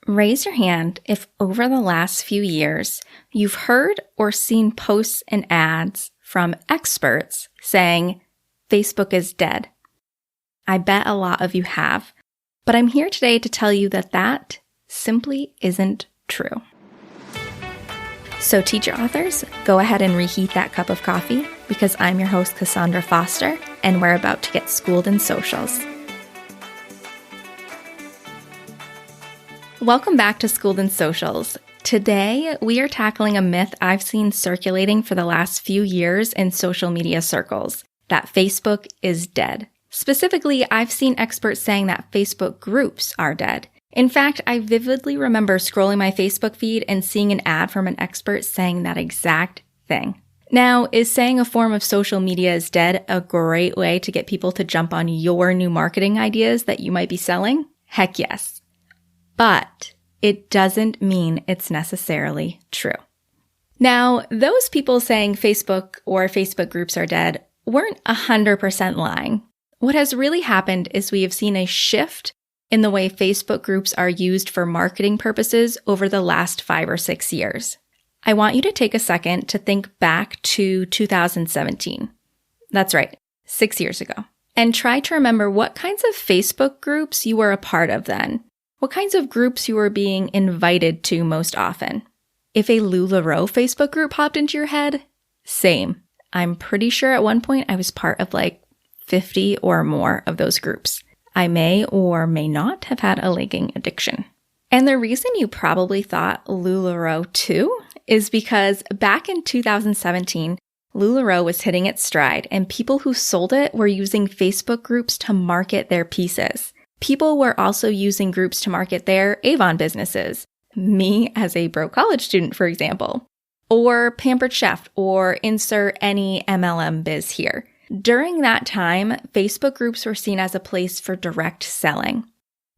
Raise your hand if over the last few years you've heard or seen posts and ads from experts saying Facebook is dead. I bet a lot of you have, but I'm here today to tell you that that simply isn't true. So teacher authors, go ahead and reheat that cup of coffee because I'm your host Cassandra Foster and we're about to get schooled in socials. Welcome back to Schooled in Socials. Today, we are tackling a myth I've seen circulating for the last few years in social media circles, that Facebook is dead. Specifically, I've seen experts saying that Facebook groups are dead. In fact, I vividly remember scrolling my Facebook feed and seeing an ad from an expert saying that exact thing. Now, is saying a form of social media is dead a great way to get people to jump on your new marketing ideas that you might be selling? Heck yes. But it doesn't mean it's necessarily true. Now, those people saying Facebook or Facebook groups are dead weren't 100% lying. What has really happened is we have seen a shift in the way Facebook groups are used for marketing purposes over the last 5 or 6 years. I want you to take a second to think back to 2017. That's right, 6 years ago. And try to remember what kinds of Facebook groups you were a part of then. What kinds of groups you were being invited to most often? If a LuLaRoe Facebook group popped into your head, same. I'm pretty sure at one point I was part of like 50 or more of those groups. I may or may not have had a legging addiction. And the reason you probably thought LuLaRoe too is because back in 2017, LuLaRoe was hitting its stride and people who sold it were using Facebook groups to market their pieces. People were also using groups to market their Avon businesses. Me as a broke college student, for example. Or Pampered Chef, or insert any MLM biz here. During that time, Facebook groups were seen as a place for direct selling.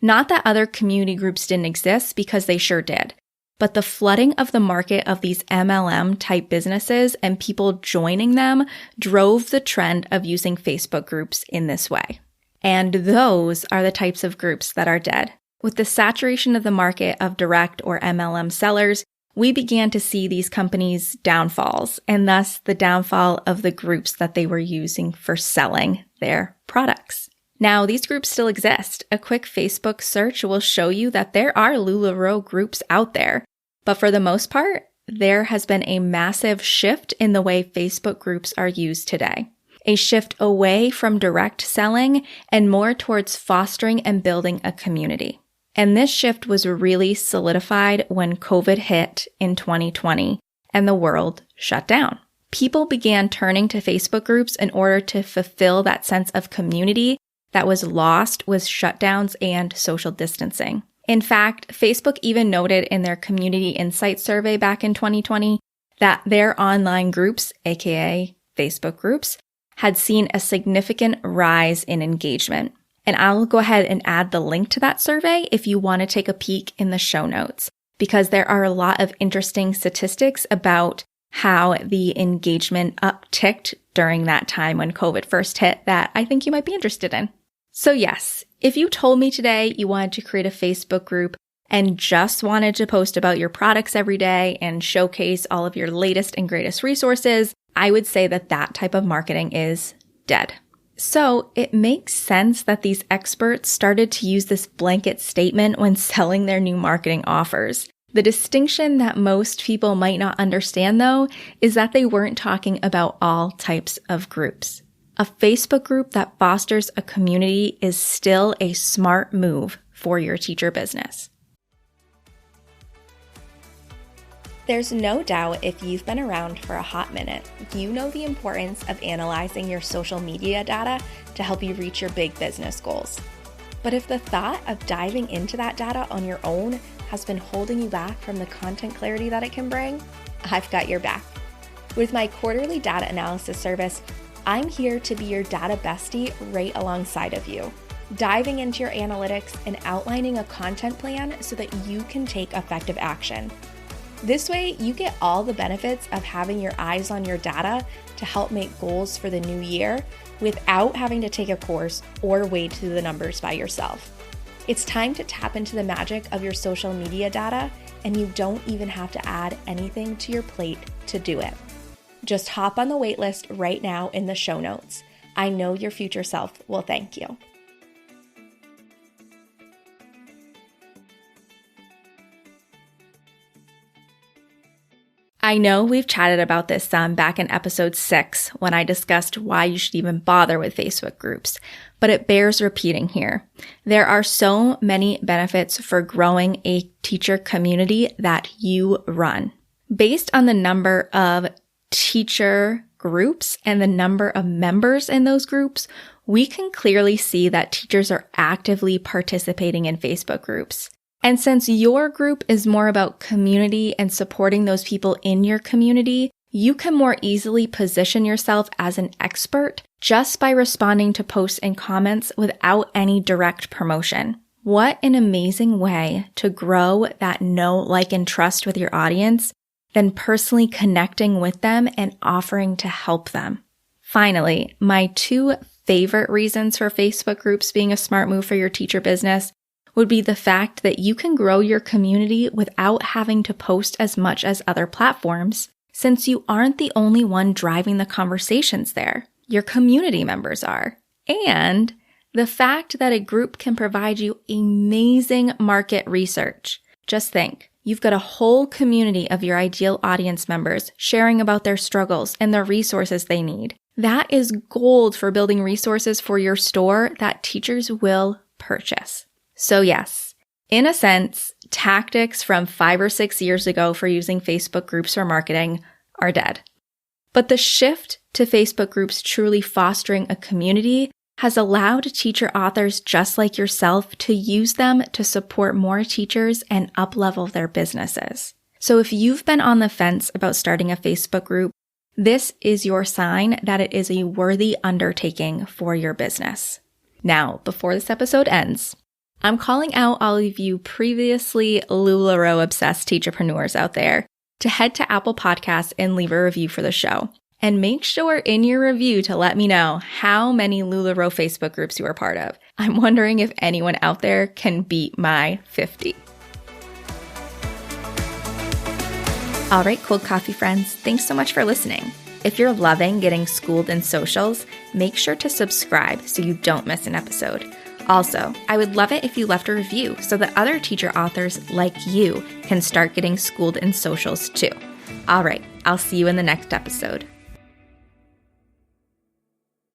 Not that other community groups didn't exist, because they sure did. But the flooding of the market of these MLM-type businesses and people joining them drove the trend of using Facebook groups in this way. And those are the types of groups that are dead. With the saturation of the market of direct or MLM sellers, we began to see these companies' downfalls, and thus the downfall of the groups that they were using for selling their products. Now, these groups still exist. A quick Facebook search will show you that there are LuLaRoe groups out there. But for the most part, there has been a massive shift in the way Facebook groups are used today. A shift away from direct selling and more towards fostering and building a community. And this shift was really solidified when COVID hit in 2020 and the world shut down. People began turning to Facebook groups in order to fulfill that sense of community that was lost with shutdowns and social distancing. In fact, Facebook even noted in their Community Insight survey back in 2020 that their online groups, aka Facebook groups, had seen a significant rise in engagement. And I'll go ahead and add the link to that survey if you want to take a peek in the show notes, because there are a lot of interesting statistics about how the engagement upticked during that time when COVID first hit that I think you might be interested in. So yes, if you told me today you wanted to create a Facebook group and just wanted to post about your products every day and showcase all of your latest and greatest resources, I would say that that type of marketing is dead. So it makes sense that these experts started to use this blanket statement when selling their new marketing offers. The distinction that most people might not understand, though, is that they weren't talking about all types of groups. A Facebook group that fosters a community is still a smart move for your teacher business. There's no doubt if you've been around for a hot minute, you know the importance of analyzing your social media data to help you reach your big business goals. But if the thought of diving into that data on your own has been holding you back from the content clarity that it can bring, I've got your back. With my quarterly data analysis service, I'm here to be your data bestie right alongside of you, diving into your analytics and outlining a content plan so that you can take effective action. This way, you get all the benefits of having your eyes on your data to help make goals for the new year without having to take a course or wade through the numbers by yourself. It's time to tap into the magic of your social media data, and you don't even have to add anything to your plate to do it. Just hop on the waitlist right now in the show notes. I know your future self will thank you. I know we've chatted about this some back in episode 6 when I discussed why you should even bother with Facebook groups, but it bears repeating here. There are so many benefits for growing a teacher community that you run. Based on the number of teacher groups and the number of members in those groups, we can clearly see that teachers are actively participating in Facebook groups. And since your group is more about community and supporting those people in your community, you can more easily position yourself as an expert just by responding to posts and comments without any direct promotion. What an amazing way to grow that know, like, and trust with your audience than personally connecting with them and offering to help them. Finally, my 2 favorite reasons for Facebook groups being a smart move for your teacher business would be the fact that you can grow your community without having to post as much as other platforms, since you aren't the only one driving the conversations there. Your community members are. And the fact that a group can provide you amazing market research. Just think, you've got a whole community of your ideal audience members sharing about their struggles and the resources they need. That is gold for building resources for your store that teachers will purchase. So yes, in a sense, tactics from 5 or 6 years ago for using Facebook groups for marketing are dead. But the shift to Facebook groups truly fostering a community has allowed teacher authors just like yourself to use them to support more teachers and up-level their businesses. So if you've been on the fence about starting a Facebook group, this is your sign that it is a worthy undertaking for your business. Now, before this episode ends, I'm calling out all of you previously LuLaRoe obsessed teacherpreneurs out there to head to Apple Podcasts and leave a review for the show. And make sure in your review to let me know how many LuLaRoe Facebook groups you are part of. I'm wondering if anyone out there can beat my 50. All right, cold coffee friends, thanks so much for listening. If you're loving getting schooled in socials, make sure to subscribe so you don't miss an episode. Also, I would love it if you left a review so that other teacher authors like you can start getting schooled in socials too. All right, I'll see you in the next episode.